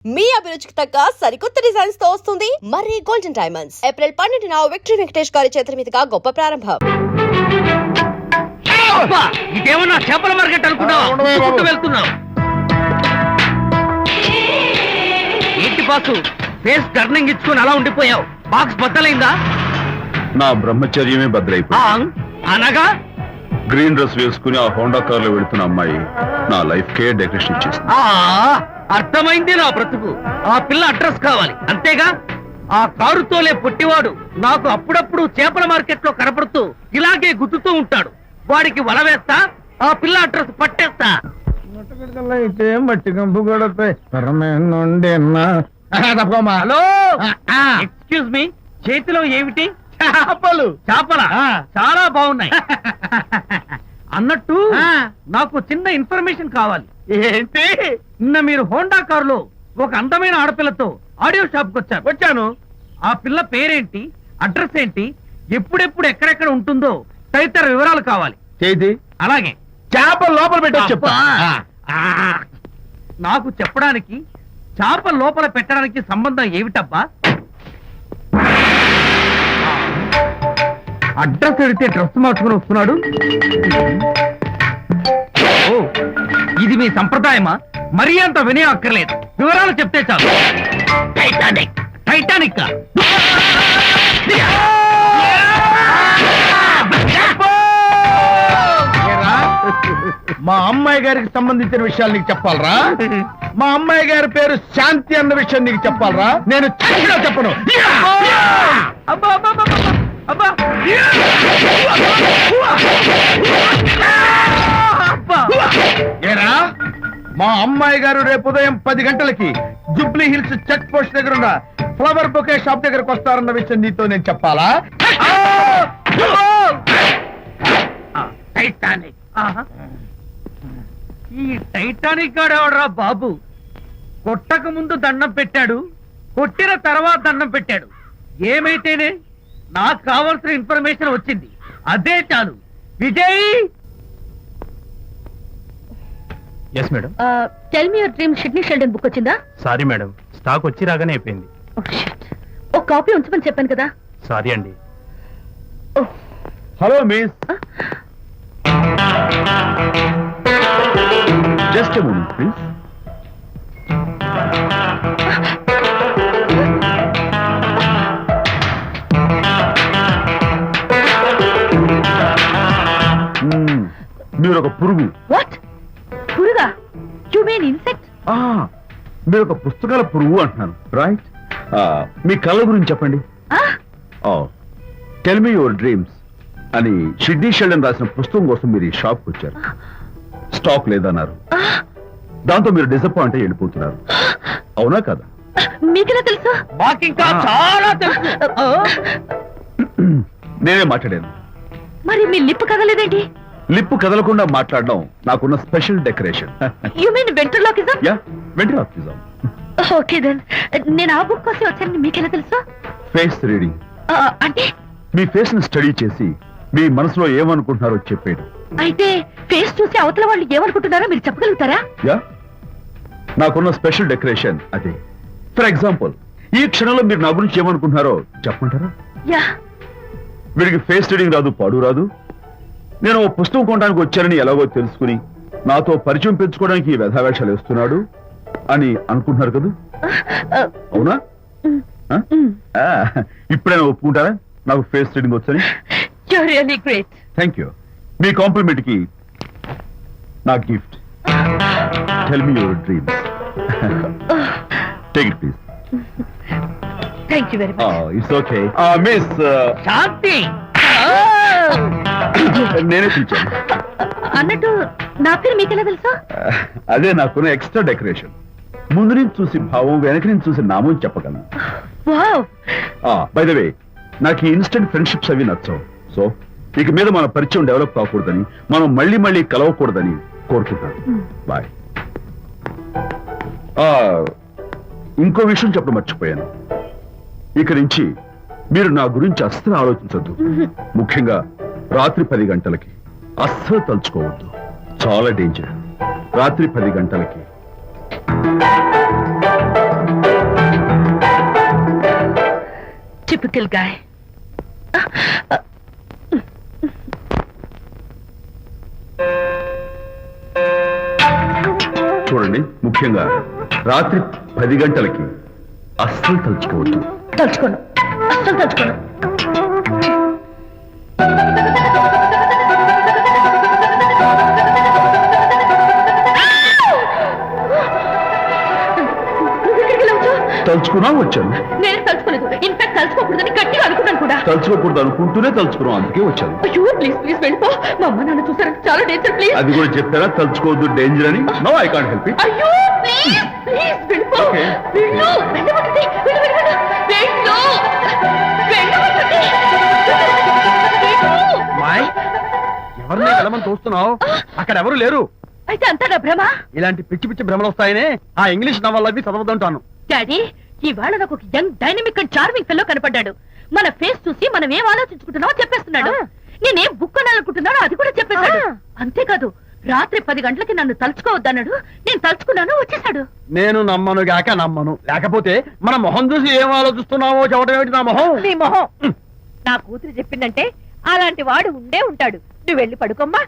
మీ అభిరుచికి తగ్గ సరికొత్త డిజైన్స్ తో వస్తుంది మర్రి గోల్డెన్ డైమండ్స్. ఏప్రిల్ 12న విక్టరీ వెంకటేష్ గారి చేతుల మీదుగా గొప్ప ప్రారంభం. ఇదేమన్నా చేపల మార్కెట్ అనుకున్నావు? వెళ్తున్నావు ఏంటి బాసు? ఫేస్ టర్నింగ్ ఇచ్చుకుని అలా ఉండిపోయావు. బాక్స్ బద్దలైందా? నా బ్రహ్మచర్యమే బద్దలైపోయింది. అనగా గ్రీన్ డ్రెస్ వేసుకుని ఆ హోండా కార్ లో వెళుతున్న అమ్మాయి నా లైఫ్ కే డెకరేషన్ ఇచ్చేసింది. అర్థమైంది నా బ్రతుకు. ఆ పిల్ల అడ్రస్ కావాలి అంతేగా. ఆ కారుతోలే పొట్టివాడు నాకు అప్పుడప్పుడు చేపల మార్కెట్ లో కనపడుతూ ఇలాగే గుద్దుతూ ఉంటాడు. వాడికి వల వేస్తా, ఆ పిల్ల అడ్రస్ పట్టేస్తా. మట్టి కంపు హలో, ఎక్స్క్యూజ్ మీ, చేతిలో ఏమిటి? చేపలు. చేపల చాలా బాగున్నాయి. అన్నట్టు నాకు చిన్న ఇన్ఫర్మేషన్ కావాలి. ఏంటి? నిన్న మీరు హోండా కారులో ఒక అందమైన ఆడపిల్లతో ఆడియో షాప్ కు వచ్చాను. ఆ పిల్ల పేరేంటి, అడ్రస్ ఏంటి, ఎప్పుడెప్పుడు ఎక్కడెక్కడ ఉంటుందో తదితర వివరాలు కావాలి. చేతి అలాగే చేపలు లోపల పెట్టి చెప్పా. నాకు చెప్పడానికి చేప లోపల పెట్టడానికి సంబంధం ఏమిటబ్బా? అడ్రస్ అడిగితే డ్రెస్ మార్చుకుని వస్తున్నాడు. ఓ, ఇది మీ సంప్రదాయమా? మరీ అంత వినయం అక్కర్లేదు, వివరాలు చెప్తే చాలు. టైటానిక్. టైటానిక్ మా అమ్మాయి గారికి సంబంధించిన విషయాలు నీకు చెప్పాలరా? మా అమ్మాయి గారి పేరు శాంతి అన్న విషయం నీకు చెప్పాలరా? నేను చచ్చినా చెప్పను. అబ్బా అబ్బా అబ్బా అబ్బా. ఏరా, మా అమ్మాయి గారు రేపు ఉదయం 10 గంటలకి జూబ్లీ హిల్స్ చెక్ పోస్ట్ దగ్గర ఉన్న ఫ్లవర్ బొకే షాప్ దగ్గరకు వస్తారన్న విషయం నీతో నేను చెప్పాలా? టైటానిక్. ఈ టైటానిక్ గాడెవడరా బాబు? కొట్టక ముందు దండం పెట్టాడు, కొట్టిన తర్వాత దండం పెట్టాడు. ఏమైతేనే నాకు కావాల్సిన ఇన్ఫర్మేషన్ వచ్చింది, అదే చాలు. Vijay. Yes madam. Tell me your dream Sidney Sheldon book వచ్చిందా? సారీ మేడం, స్టాక్ వచ్చి రాగానే అయిపోయింది. ఒక కాపీ ఉంచమని చెప్పాను కదా. సారీ అండి. Hello miss, just a moment please. మీరు ఒక పురుగు. వాట్? పురుగా? You mean insect? మీరు ఒక పుస్తకాల పురుగు అంటున్నాను, రైట్? మీ కళ్ళ గురించి చెప్పండి. టెల్ మీ యువర్ డ్రీమ్స్ అని షిడ్నీ షెల్డన్ రాసిన పుస్తకం కోసం మీరు ఈ షాప్కి వచ్చారు. స్టాక్ లేదన్నారు, దాంతో మీరు డిసప్పాయింట్ అయ్యి వెళ్ళిపోతున్నారు. అవునా కదా? మీకెలా తెలుసు? మాకింకా చాలా తెలుసు. నేనే మాట్లాడాను. మరి మీ లిప్ కదలేదేంటి? లిప్పు కదలకుండా మాట్లాడడం నాకున్న special decoration. You mean ventriloquism? Yeah, ventriloquism. Okay then, నేను ఆ బుక్ కోసం వచ్చానని మీకెలా తెలుసు? ఫేస్ రీడింగ్ అంటే మీ ఫేస్ ని స్టడీ చేసి మీ మనసులో ఏమనుకుంటున్నారో చెప్పేది. అయితే ఫేస్ చూసి అవతల వాళ్ళు ఏమనుకుంటున్నారో మీరు చెప్పగలుగుతారా? యా, నాకున్న స్పెషల్ డెకరేషన్ అదే. ఫర్ ఎగ్జాంపుల్, ఈ క్షణంలో మీరు నా గురించి ఏమనుకుంటున్నారో చెప్పమంటారా? యా. వీడికి ఫేస్ రీడింగ్ రాదు, పాడు రాదు. నేను ఓ పుస్తకం కొనడానికి వచ్చానని ఎలాగో తెలుసుకుని నాతో పరిచయం పెంచుకోవడానికి ఈ వ్యధావేషాలు వేస్తున్నాడు అని అనుకుంటున్నారు కదా? అవునా? ఇప్పుడైనా ఒప్పుకుంటారా నాకు ఫేస్ రీడింగ్ వచ్చని? You are really great. Thank you. మీ కాంప్లిమెంట్ కి నా gift. Tell me your dreams. Take it please. Thank you very much. It's okay. Miss Shanti. నేనే పిలిచాను. అన్నట్టు నా పేరు మీకెలా తెలుసా? అదే నాకున్న ఎక్స్ట్రా డెకరేషన్. ముందు నుంచి చూసి భావం, వెనక నుంచి చూసి నామం చెప్పగలను. వావ్. బై ద వే, నాకు ఈ ఇన్స్టెంట్ ఫ్రెండ్షిప్స్ అవి నచ్చవు. సో ఇక మీద మన పరిచయం డెవలప్ కాకూడదని, మనం మళ్ళీ మళ్ళీ కలవకూడదని కోరుకుంటాను. బాయ్. ఇంకో విషయం చెప్పడం మర్చిపోయాను. ఇక నుంచి మీరు నా గురించి అస్సలు ఆలోచించద్దు. ముఖ్యంగా రాత్రి 10 గంటలకి అస్సలు తలుచుకోవద్దు. చాలా డేంజర్. రాత్రి 10 గంటలకి టిపికల్ గాయ్. చూడండి, ముఖ్యంగా రాత్రి 10 గంటలకి అస్సలు తలుచుకోవద్దు. తలుచుకోను, అస్సలు తలుచుకోను. తలుచుకున్నా వచ్చాను. నేను తలుచుకోలేదు. ఇన్ఫాక్ట్ తలుచుకోకూడదని గట్టిగా అనుకున్నాను కూడా. తలుచుకోకూడదు అనుకుంటూనే తలుచుకున్నాం, అందుకే వచ్చాను. అయ్యో ప్లీజ్ ప్లీజ్ వెళ్ళిపో. మా అమ్మ నాన్న చూసారు, చాలా డేంజర్. ప్లీజ్. అది కూడా చెప్పారా తలుచుకోవద్దు డేంజర్ అని? No, I can't help it. అయ్యో ప్లీజ్ ప్లీజ్ వెళ్ళిపో. Okay. వెళ్ళు, వెళ్ళమంటుంది. వెళ్ళు, వెళ్ళు, వెళ్ళు. వెళ్ళు. వెళ్ళమంటుంది. వెళ్ళు. మాయ్, ఎవరిని వెళ్ళమని చూస్తున్నావు? అక్కడ ఎవరు లేరు. అయితే అంతా నా భ్రమ. ఇలాంటి పిచ్చి పిచ్చి భ్రమలు వస్తాయనే ఆ ఇంగ్లీష్ నవల్ అవి చదవదంటాను. డాడీ, ఇవాళ నాకు ఒక young dynamic and charming fellow కనపడ్డాడు. మన ఫేస్ చూసి మనం ఏం ఆలోచించుకుంటున్నామో చెప్పేస్తున్నాడు. నేనేం బుక్ అనాలనుకుంటున్నానో అది కూడా చెప్పేశాడు. అంతేకాదు, రాత్రి 10 గంటలకి నన్ను తలుచుకోవద్దన్నాడు. నేను తలుచుకున్నాను, వచ్చేసాడు. నేను నమ్మను గాక నమ్మను. లేకపోతే మన మొహం చూసి ఏం ఆలోచిస్తున్నావో చెప్పడం ఏమిటి నా మొహం? నీ మొహం. నా కూతురు చెప్పిందంటే అలాంటి వాడు ఉండే ఉంటాడు. నువ్వు వెళ్ళి పడుకోమ్మా.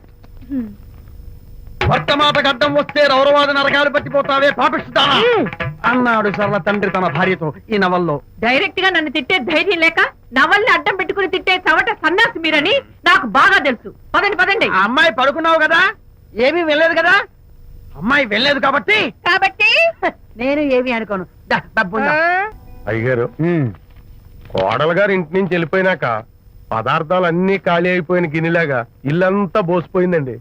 భర్తమాట గడ్డం వస్తే రౌరవాది నరకాలు పట్టిపోతావే పాపిస్తానా అన్నాడు సరళ తండ్రి తన భార్యతో ఈ నవల్లో. డైరెక్ట్ గా నన్ను తిట్టే ధైర్యం లేక నవల్ని అడ్డం పెట్టుకుని తిట్టే చవట సన్నాసి మీరని నాకు బాగా తెలుసు. పదండి పదండి. ఆ అమ్మాయి పడుకున్నావు కదా, ఏమీ వెళ్ళలేదు కదా. అమ్మాయి వెళ్ళలేదు కాబట్టి నేను ఏమీ అనుకోను. దా, డబ్బుందా? అయ్యగారు, కోడలు గారు ఇంటి నుంచి వెళ్ళిపోయినాక పదార్థాలు అన్ని ఖాళీ అయిపోయిన గిన్నెలాగా ఇల్లంతా బోసిపోయిందండి.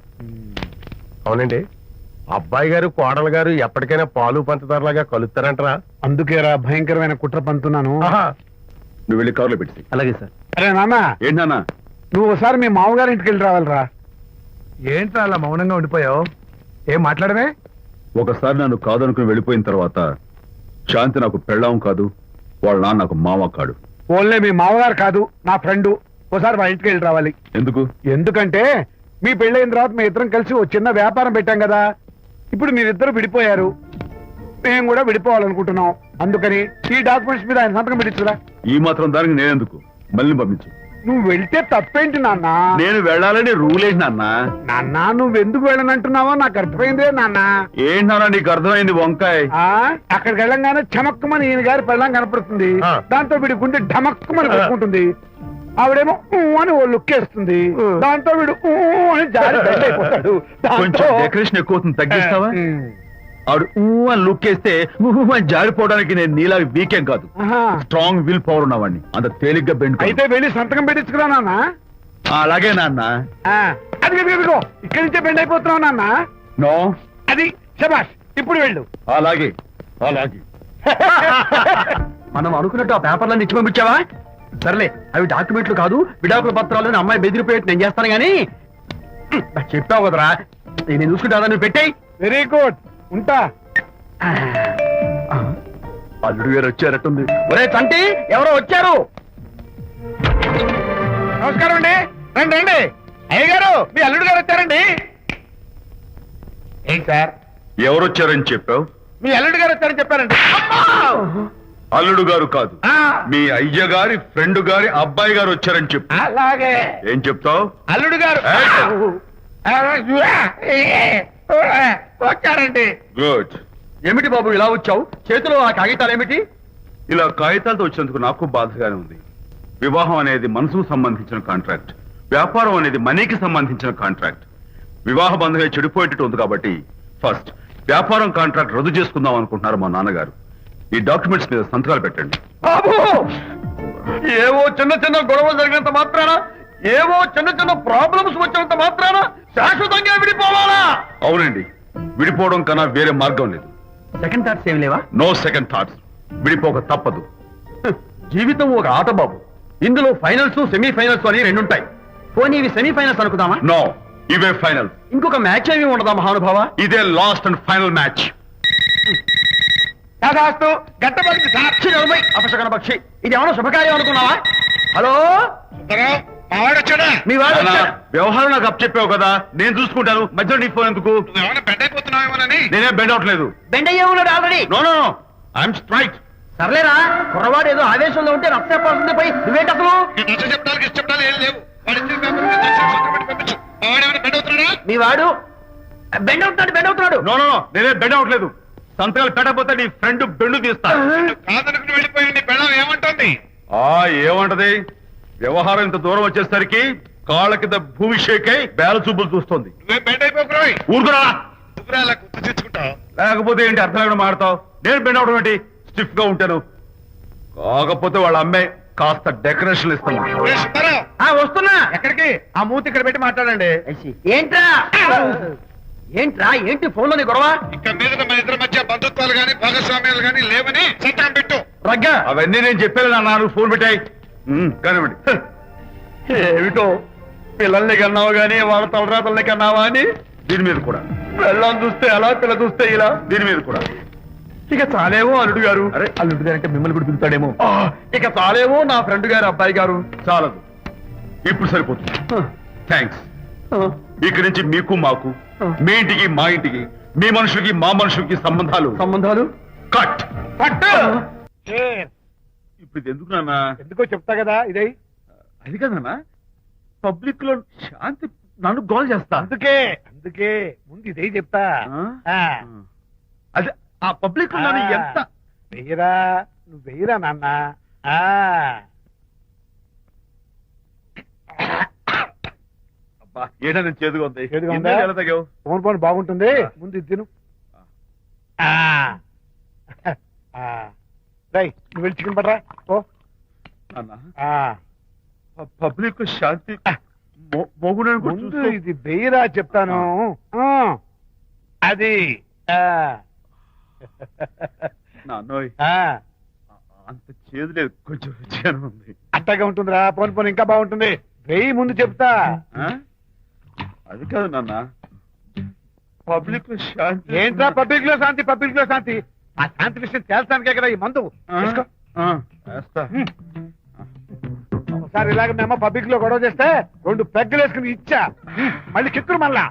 అవునండి, అబ్బాయి గారు కోడలు గారు ఎప్పటికైనా పాలు పంచదారలాగా కలుస్తారంటరా? అందుకేరా భయంకరమైన కుట్ర పంతున్నాను. నువ్వు వెళ్ళి కారులో పెట్టి. అలాగే సార్. అరే నాన్న, ఏంటి నాన్న? నువ్వు ఒకసారి మీ మామగారి ఇంటికి వెళ్ళి రావాలిరా. ఏంట్రా అలా మౌనంగా ఉండిపోయావు? ఏం మాట్లాడమే? ఒకసారి నన్ను కాదనుకుని వెళ్ళిపోయిన తర్వాత శాంతి నాకు పెళ్ళాం కాదు, వాళ్ళ నాన్న నాకు మామ కాడు. ఓన్లే మీ మామగారు కాదు, నా ఫ్రెండ్. ఒకసారి మా ఇంటికి వెళ్ళి రావాలి. ఎందుకు? ఎందుకంటే మీ పెళ్ళైన తర్వాత మీ ఇద్దరం కలిసి ఓ చిన్న వ్యాపారం పెట్టాం కదా. ఇప్పుడు మీరిద్దరు విడిపోయారు, మేము కూడా విడిపోవాలనుకుంటున్నాం. అందుకని ఈ డాక్యుమెంట్స్ మీద ఆయన సంతకం పెట్టించురా. ఈ మాత్రం దానికి నేనెందుకు? మళ్ళీ పంపించు. నువ్వు వెళ్తే తప్పేంటి నాన్న? నేను వెళ్ళాలని రూల్ ఏంటి నాన్న? నాన్న, నువ్వు ఎందుకు వెళ్ళనంటున్నావో నాకు అర్థమైందే నాన్న. ఏంటి నాన్న నీకు అర్థమైంది వంకాయ? అక్కడికి వెళ్ళంగానే చమక్కుమని ఈయన గారి పెళ్ళం కనపడుతుంది. దాంతో వీడి గుండె ఢమక్కుమని కొట్టుకుంటుంది. ఆవిడేమో ఊ అని ఓ లుక్ వేస్తుంది. దాంతో వీడు ఊ అని జారి బెడ్ అయిపోతాడు. కొంచెం డెకరేషన్ ఎక్కువ అవుతుంది, తగ్గిస్తావా? ఆవిడ ఊ అని లుక్ వేస్తే ఊ అని జారిపోవడానికి నేను నీలా వీకేం కాదు, స్ట్రాంగ్ విల్ పవర్ ఉన్నవాడిని. అంత తేలిగ్గా బెండ్ అయితే వెళ్ళి సంతకం పెట్టించుకురా నాన్న. అలాగే నాన్న. అది ఇదిగో ఇక్కడి నుంచే బెండ్ అయిపోతున్నావు నాన్న. నో, అది శబాష్, ఇప్పుడు వెళ్ళు. అలాగే అలాగే. మనం అనుకున్నట్టు ఆ పేపర్లను ఇచ్చి పంపించావా? సర్లే, అవి డాక్యుమెంట్లు కాదు, విడాకుల పత్రాలు. అమ్మాయి బెదిరిపోయేట్టు నేను చేస్తాను గానీ చెప్పావు కదరా, నేను చూసుకుంటా. నువ్వు పెట్టాయి. వెరీ గుడ్, ఉంటా. అల్లుడు గారు వచ్చారట్టుంది. ఒరే చంటి, ఎవరో వచ్చారు. నమస్కారం అండి. రండి రండి. అయ్య గారు, మీ అల్లుడు గారు వచ్చారండి. ఏంటి సార్? ఎవరు వచ్చారని చెప్పావు? మీ అల్లుడు గారు వచ్చారని చెప్పారండి. అల్లుడు గారు కాదు, మీ అయ్య గారి ఫ్రెండ్ గారి అబ్బాయి గారు వచ్చారని చెప్పు. అలాగే. ఏం చెప్తావు? అల్లుడు గారు వచ్చారండి. గుడ్. ఏమిటి బాబు ఇలా వచ్చావు? చేతిలో ఆ కాగితాలు ఏమిటి? ఇలా కాగితాలతో వచ్చినందుకు నాకు బాధగానే ఉంది. వివాహం అనేది మనసుకు సంబంధించిన కాంట్రాక్ట్, వ్యాపారం అనేది మనీకి సంబంధించిన కాంట్రాక్ట్. వివాహ బంధంగా చెడిపోయేటట్టు ఉంది కాబట్టి ఫస్ట్ వ్యాపారం కాంట్రాక్ట్ రద్దు చేసుకుందాం అనుకుంటున్నారు మా నాన్నగారు. ఈ డాక్యుమెంట్స్ మీద సంతకాలు పెట్టండి. బాబు, ఏవో చిన్న చిన్న గొడవలు జరిగినంత మాత్రాన, ఏవో చిన్న చిన్న ప్రాబ్లమ్స్ వచ్చినంత మాత్రాన శాశ్వతంగా విడిపోవాలా? అవునండి, విడిపోవడం కన్నా వేరే మార్గం లేదు. సెకండ్ థాట్స్ ఏం లేవా? No second thoughts. విడిపోక తప్పదు. జీవితం ఒక ఆట బాబు. ఇందులో ఫైనల్స్, సెమీఫైనల్స్ అని రెండుంటాయి. పోనీ ఇవి సెమీఫైనల్స్ అనుకుందామా? నో, ఇవే ఫైనల్. ఇంకొక మ్యాచ్ ఏమి ఉండదా మహానుభావ? ఇదే లాస్ట్ అండ్ ఫైనల్ మ్యాచ్. కాదాస్తు గట్టబడి సాక్షి నలభై అపశకన పక్షి. ఇది ఏమన్నా శుభకార్యం అనుకున్నావా? హలో, వచ్చాడా? మీ వాడు నాన్న, వచ్చాడా? వ్యవహారం నాకు అప్ చెప్పావు కదా, నేను చూసుకుంటాను. మధ్యలో నీ ఫోన్ ఎందుకు? ఏమైనా బెడ్ అయిపోతున్నావేమోనని. నేనేం బెండ్ అవట్లేదు. బెండ్ అయ్యే ఉన్నాడు already. No no no, I'm straight. సర్లేరా కుర్రవాడు ఏదో ఆవేశంలో ఉంటే రక్త చెప్పాల్సింది పోయి నువ్వేంటి అసలు మీ వాడు బెండ్ అవుతున్నాడు నో నో నేనే బెండ్ అవట్లేదు. సంతకాలు పెట్టకపోతే నీ ఫ్రెండ్ బెండు తీస్తా. ఏమంటది? వ్యవహారం ఇంత దూరం వచ్చేసరికి కాళ్ళ కింద భూమి షేక్ అయి బేల చూపులు చూస్తుంది. ఊరుకురా. లేకపోతే ఏంటి అర్థం లేకుండా మాడతావు? నేను బెండ్ అవడం ఏంటి? స్టిఫ్ గా ఉంటాను. కాకపోతే వాళ్ళ అమ్మాయి కాస్త డెకరేషన్ ఇస్తాను. వస్తున్నా. ఎక్కడికి? ఆ మూతి ఇక్కడ పెట్టి మాట్లాడండి. ఏంటి ఫోన్ లోని గొడవ? ఇక మీద మన ఇద్దరి మధ్య బంధుత్వాలు గాని భాగస్వామ్యాలు గాని లేవని సంతకం పెట్టు. రగ్గా అవన్నీ నేను చెప్పాను నాన్న. ఫోన్ పెట్టాయి కానివ్వండి. ఏమిటో పిల్లల్ని కన్నావు గానీ వాళ్ళ తలరాతల్ని కన్నావా అని దీని మీద కూడా. పిల్లల్ని చూస్తే అలా, పిల్ల చూస్తే ఇలా. దీని మీద కూడా ఇక చాలేమో అల్లుడు గారు. అరే అల్లుడు గారు అంటే మిమ్మల్ని కూడా పిలుతాడేమో. ఇక చాలేమో నా ఫ్రెండ్ గారు అబ్బాయి గారు. చాలదు, ఇప్పుడు సరిపోతుంది. థ్యాంక్స్. ఇక్కడి నుంచి మీకు మాకు, మీ ఇంటికి మా ఇంటికి, మీ మనుషులకి మా మనుషులకి సంబంధాలు కట్. ఇప్పుడు ఇది ఎందుకు నాన్న? ఎందుకో చెప్తా కదా ఇదే. అది కదన్నా, పబ్లిక్ లో శాంతి నన్ను గోల్ చేస్తా. అందుకే ముందు ఇదే చెప్తా. అదే ఆ పబ్లిక్ లో నన్ను ఎంత వెయ్యరా, నువ్వు వెయ్యరా నాన్న. ఏడా నేను చేదుగా ఉంది. చేదుగా ఉందా? ఎలా తగ్గావు? ఫోన్ బాగుంటుంది. ముందు ఇది తిను. నువ్వు వెళ్ళి చికెన్ పట్టరా. ఓ అన్నా, పబ్లిక్ శాంతి మొగుడు ముందు ఇది వెయ్యరా చెప్తాను. అది నాన్నోయ్ అంత చేదు లేదు, కొంచెం రుచిగానే ఉంది. అట్టగా ఉంటుందిరా. పోను ఇంకా బాగుంటుంది. వెయ్యి ముందు చెప్తా. అది కాదు నాన్న, పబ్లిక్ లో శాంతి. ఏంట్రా పబ్లిక్ లో శాంతి? పబ్లిక్ లో శాంతి ఆ శాంతి విషయం తేల్చడానికే కదా ఈ మందు. ఒకసారి ఇలాగ మేము పబ్లిక్ లో గొడవ చేస్తే 2 పెగ్గలు వేసుకుని ఇచ్చా. మళ్ళీ కిక్కురు మళ్ళా.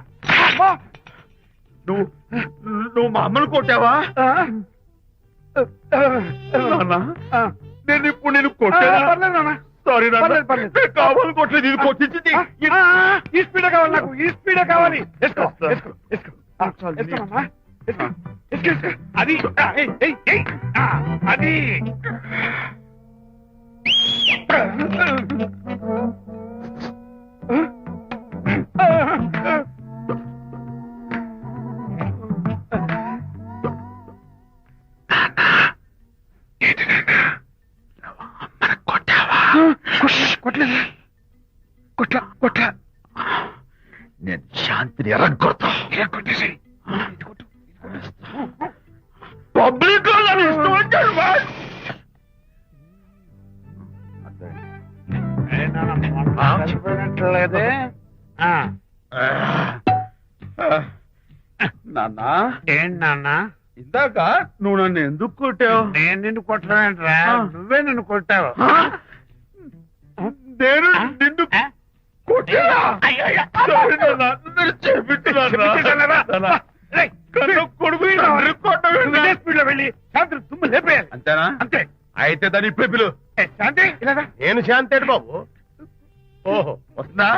నువ్వు మా అమ్మను కొట్టావా? నేను ఇప్పుడు నేను కొట్టాను. సారీ కావాలి కొట్టలేదు, ఇది కొట్టించింది. ఈ స్పీడ్ కావాలి నాకు, ఈ స్పీడ్ కావాలి. అది అది కొట్ల నేను శాంతిని ఎరగొడతా. పబ్లిక్ ఇష్టం వచ్చాడు. లేదే నాన్న. ఏంటి నాన్న? ఇందాక నువ్వు నన్ను ఎందుకు కొట్టావు? నేను నిన్ను కొట్టలేంట్రా, నువ్వే నిన్ను కొట్టావు. నేను నిన్ను తుమ్ము లేపేయాలి. అంతేనా? అంతే. అయితే దాని ఇప్పుడే పిలు. శాంతి ఇలా రా. నేను శాంతేడు బాబు. ఓహో వస్తుందా?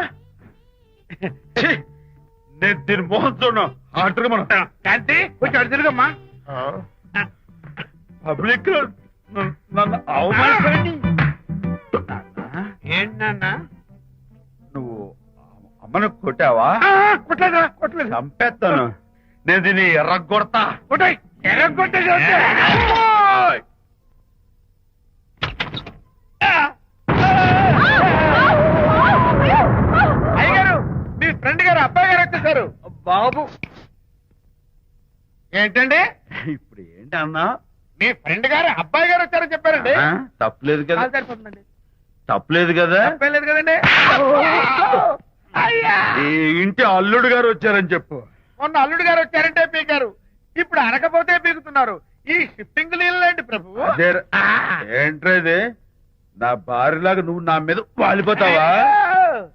నేను దీని మోహన్ చూడను. ఆటగా మనం శాంతి కొంచెం అటు తిరుగమ్మా. పబ్లిక్ నన్ను అవమానించండి. ఏంటి నాన్న? నువ్వు అమ్మను కొట్టావా? కొట్టలేదా? కొట్టలేదు. చంపేస్తాను. నేను దీన్ని ఎర్రగొడతా. కొట్టాయి. ఎర్రగొట్టేది. అయ్యగారు, మీ ఫ్రెండ్ గారు అబ్బాయి గారు వచ్చేసారు. బాబు ఏంటండి ఇప్పుడు ఏంటి అన్నా? మీ ఫ్రెండ్ గారు అబ్బాయి గారు వచ్చారని చెప్పారండి. తప్పలేదు కదా? సరిపోతుందండి. తప్పలేదు కదా? తప్పలేదు కదండి. ఈ ఇంటి అల్లుడు గారు వచ్చారని చెప్పు. మొన్న అల్లుడు గారు వచ్చారంటే పీకారు, ఇప్పుడు అనకపోతే పీకుతున్నారు. ఈ షిఫ్టింగ్ లీలండి ప్రభు. ఏంట్రా ఇది? నా భార్యలాగా నువ్వు నా మీద వాలిపోతావా?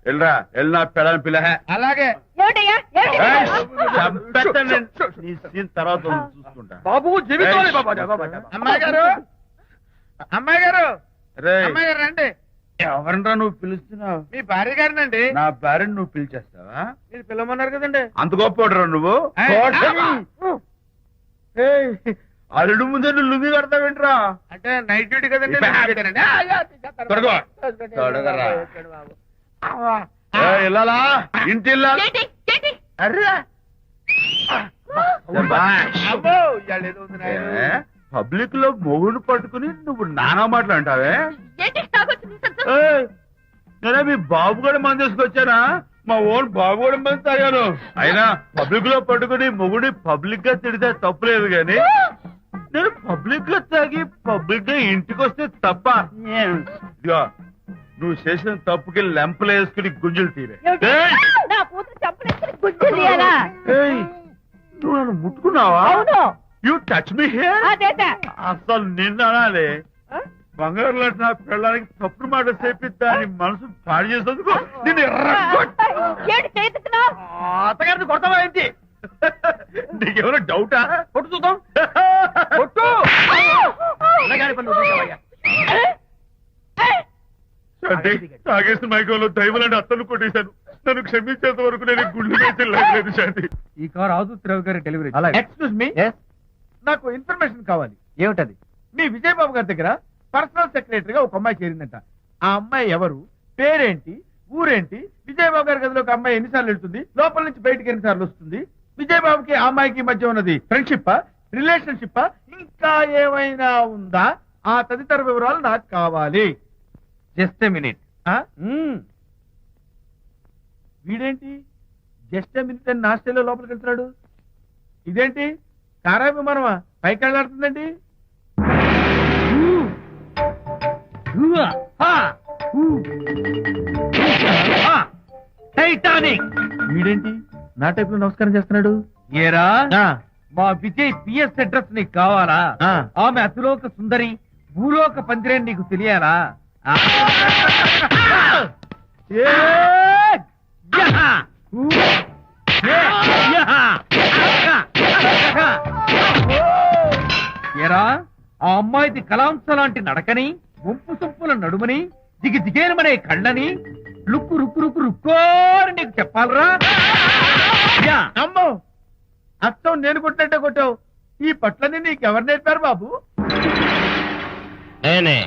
వెళ్ళరా, వెళ్ళి నా పిల్లని పిల్ల. అలాగే తర్వాత చూసుకుంటా. బాబు జీవితం అమ్మాయి గారు అమ్మాయి గారు రేయ్, అమ్మాయి గారు రండి. ఎవరినరా నువ్వు పిలుస్తున్నావు? మీ భార్య గారినండి. నా భార్యను నువ్వు పిలిచేస్తావా? మీరు పిల్లమన్నారు కదండి. అంత గొప్ప నువ్వు ఏయ్, అల్లుడు ముందే నువ్వు లుంగి కడతావేంట్రా? అంటే నైట్ డ్యూటీ కదండి. తొడగో. తొడగరా. ఏయ్, ఇల్లాలా? ఇంటి ఇల్లాలా? ఏంటి? ఏంటి? అర్రా. అబ్బో, ఇవాళ ఏదో ఉంది నాయనా. పబ్లిక్ లో మొగుడు పట్టుకుని నువ్వు నానా మాటలు అంటావే? ఏంటి? తాగొచ్చింది సంతోషం. ఏయ్, నేనే మీ బాబు కూడా మంది తీసుకొచ్చానా? మా ఓన్ బాబు కూడా మంది తాగాను. అయినా పబ్లిక్ లో పట్టుకుని మొగుడి పబ్లిక్ గా తిడితే తప్పులేదు గాని నేను పబ్లిక్ గా తాగి పబ్లిక్ గా ఇంటికి వస్తే తప్ప. ఇదిగో, నువ్వు చేసిన తప్పుకి లెంపలు వేసుకుని గుంజులు తీరే. ఏయ్! నా కూతురు చంపలేసుకుని గుజ్జు తీయాలా? ఏయ్, నువ్వు నన్ను ముట్టుకున్నావా? అవును. You touch me here. అదేదా? అసలు నిన్న అనాలి. బంగారు లాంటి నా పిల్లలకి తప్పుడు మాట చెప్పిద్దా అని మనసు పాడు చేసేందుకు నిన్ను ఏంటి చేతుకున్నావు? అత్తగారిని కొడతావా ఏంటి? నీకేమైనా డౌటా? కొట్టు చూద్దాం. కొట్టు. తాగేసిన మైకంలో దైవలాంటి అత్తను కొట్టేశాను. నన్ను క్షమించేంత వరకు నేను గుళ్ళు వేసి లేదు శాంతి. ఈ కార్ ఆదుత్రావు గారి డెలివరీ. ఎక్స్క్యూజ్ మీ, నాకు ఇన్ఫర్మేషన్ కావాలి. ఏమిటది? మీ విజయబాబు గారి దగ్గర పర్సనల్ సెక్రటరీగా ఒక అమ్మాయి చేరిందంట. ఆ అమ్మాయి ఎవరు, పేరేంటి, ఊరేంటి, విజయబాబు గారి గదిలోకి అమ్మాయి ఎన్నిసార్లు వెళ్తుంది, లోపల నుంచి బయటికి ఎన్నిసార్లు వస్తుంది, విజయబాబుకి ఆ అమ్మాయికి మధ్య ఉన్నది ఫ్రెండ్షిప్, రిలేషన్షిప్, ఇంకా ఏమైనా ఉందా? ఆ తదితర వివరాలు నాకు కావాలి. Just a minute. వీడేంటి జస్ట్ ఏ మినిట్ అని నా స్టైల్లో లోపలికి వెళ్తున్నాడు? ఇదేంటి కారా విమానమా పైకి వెళ్ళాడుతుందండి? టైటానిక్. వీడేంటి నా టైప్ లో నమస్కారం చేస్తున్నాడు? ఏరా, మా విజయ్ పిఎస్ అడ్రస్ నీకు కావాలా? ఆమె అతిలోక సుందరి, భూలోక పందిరే నీకు తెలియాలా? ఏరా, ఆ అమ్మాయిది కలాంస లాంటి నడకని, వంపు సొంపుల నడుమని, దిగి దిగేనమనే కళ్ళని, లుక్కు రుక్కు రుక్కు రుక్కోని నీకు చెప్పాలరా? అమ్మో, అచ్చం నేను కొట్టినట్టే కొట్టావు. ఈ పట్లని నీకెవరు నేర్పారు బాబు? నేనే.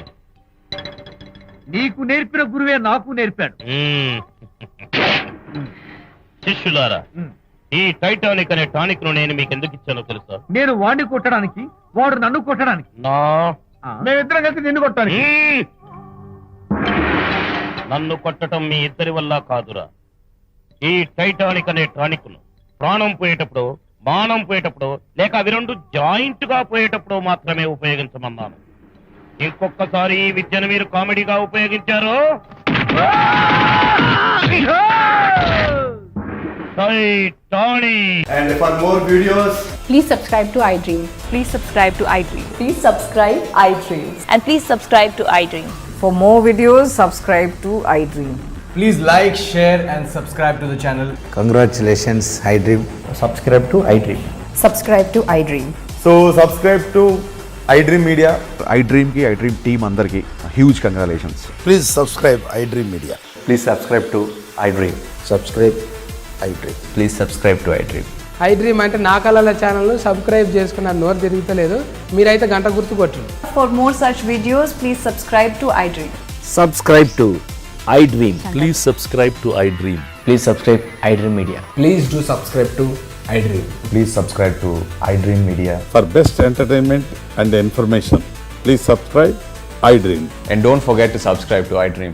నీకు నేర్పిన గురువే నాకు నేర్పాడు. శిష్యులారా, ఈ టైటానిక్ అనే టానిక్ ను నేను మీకు ఎందుకు ఇచ్చానో తెలుసా? నేను వాడిని కొట్టడానికి, వాడు నన్ను కొట్టడానికి. మేమిద్దరం కలిసి నిన్ను కొట్టాను. నన్ను కొట్టడం మీ ఇద్దరి వల్ల కాదురా. ఈ టైటానిక్ అనే టానిక్ ను ప్రాణం పోయేటప్పుడు, మానం పోయేటప్పుడు, లేక అవి రెండు జాయింట్ గా పోయేటప్పుడు మాత్రమే ఉపయోగించమన్నాను. ఇంకొకసారి ఈ విద్యను మీరు కామెడీగా ఉపయోగించారు, Titanic. And for more videos, Please subscribe to iDream. Please subscribe to iDream. Please subscribe iDream. And please subscribe to iDream. For more videos, subscribe to iDream. please like, share and subscribe to the channel. Congratulations, iDream. Subscribe to iDream. Subscribe to iDream. So subscribe to iDream Media. iDream కి iDream team అందరికి huge congratulations. Please subscribe iDream Media. Please subscribe to iDream. Subscribe iDream. Please subscribe to iDream. iDream అంటే నా కళల channel subscribe చేసుకున్న నోరు తిరుగుతలేదు. మీరైతే గంట గుర్తు కొట్టండి. For more such videos, please subscribe to iDream. Subscribe to iDream. Please subscribe to iDream. Please subscribe iDream Media. Please do subscribe to iDream. Please subscribe to iDream Media. For best entertainment and information, please subscribe iDream. And don't forget to subscribe to iDream.